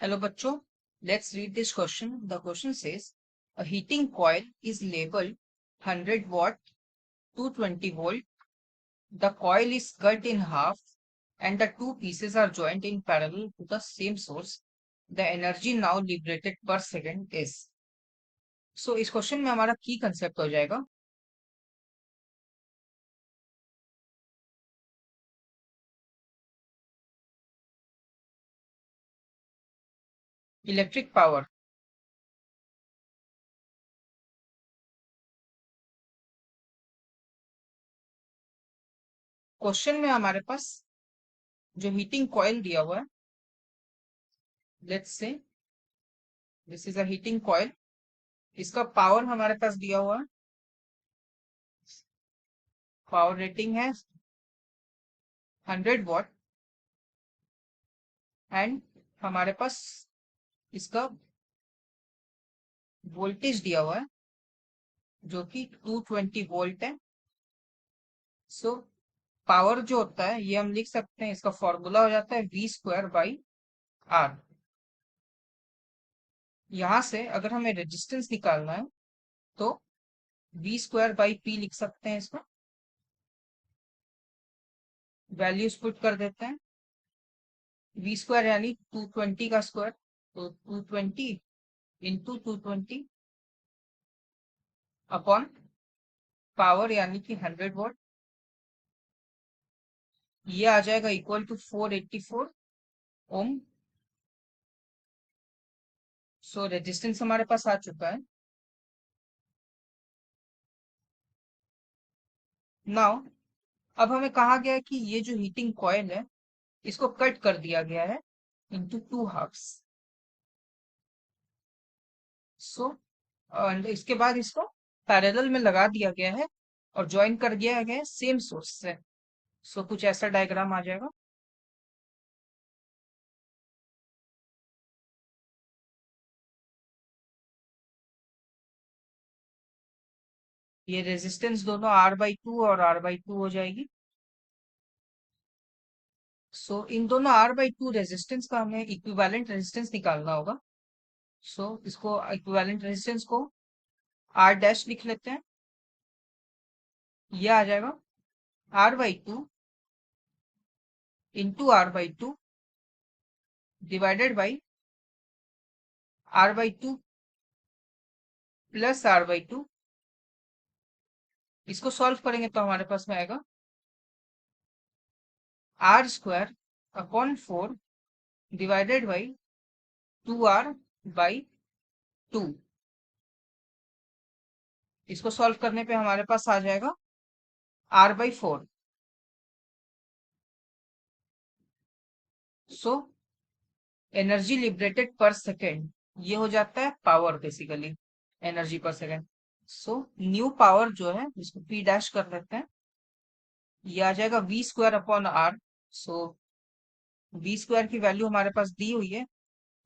Hello bachcho, let's read this question. The question says a heating coil is labeled 100 watt 220 volt. The coil is cut in half and the two pieces are joined in parallel to the same source. The energy now liberated per second is. So इस question में हमारा की concept हो जाएगा electric power. Question में हमारे पास जो heating coil दिया हुआ है, let's say this is a heating coil. इसका पावर हमारे पास दिया हुआ है, पावर रेटिंग है 100 वॉट एंड हमारे पास इसका वोल्टेज दिया हुआ है जो कि 220 वोल्ट है। सो पावर जो होता है ये हम लिख सकते हैं, इसका फॉर्मूला हो जाता है V² बाई R। यहां से अगर हमें रेजिस्टेंस निकालना है तो V²/P लिख सकते हैं। इसका वैल्यूज पुट कर देते हैं। V² यानी 220 का स्क्वायर, तो 220 इंटू 220 अपॉन पावर यानी कि 100 वॉट, ये आ जाएगा equal to 484 ohm. So resistance हमारे पास आ चुका है। नाउ अब हमें कहा गया है कि ये जो हीटिंग कॉइल है इसको कट कर दिया गया है इंटू टू हाफ्स। सो इसके बाद इसको पैरेलल में लगा दिया गया है और ज्वाइन कर दिया गया है सेम सोर्स से। सो कुछ ऐसा डायग्राम आ जाएगा। ये रेजिस्टेंस दोनों R/2 और R/2 हो जाएगी। सो इन दोनों R/2 रेजिस्टेंस का हमें इक्विवेलेंट रेजिस्टेंस निकालना होगा। सो इसको इक्विवेलेंट रेजिस्टेंस को R' लिख लेते हैं। ये आ जाएगा R/2 into R/2 divided by R/2 plus R/2। इसको सॉल्व करेंगे तो हमारे पास में आएगा R² upon 4 divided by 2R/2। इसको सॉल्व करने पे हमारे पास आ जाएगा R/4। सो एनर्जी लिबरेटेड पर सेकेंड ये हो जाता है पावर, बेसिकली एनर्जी पर सेकेंड। सो न्यू पावर जो है इसको P' कर लेते हैं। ये आ जाएगा V² अपॉन R। सो V² की वैल्यू हमारे पास दी हुई है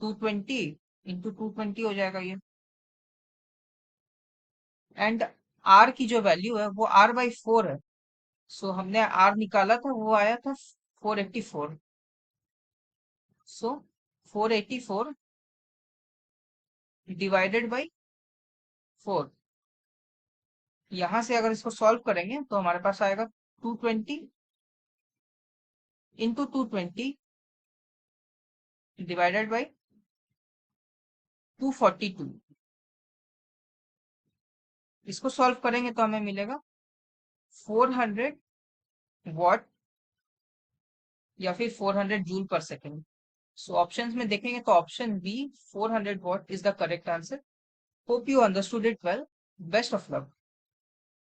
220 इंटू 220 हो जाएगा ये। एंड R की जो वैल्यू है वो R/4 है। सो हमने R निकाला था, वो आया था 484। सो 484 डिवाइडेड बाई 4। यहां से अगर इसको सॉल्व करेंगे तो हमारे पास आएगा 220 इंटू 220 डिवाइडेड बाई 242। इसको सॉल्व करेंगे तो हमें मिलेगा 400 वॉट या फिर 400 जूल पर सेकेंड। सो ऑप्शंस में देखेंगे तो option B 400 watt is the correct answer. Hope you understood it well. Best of luck.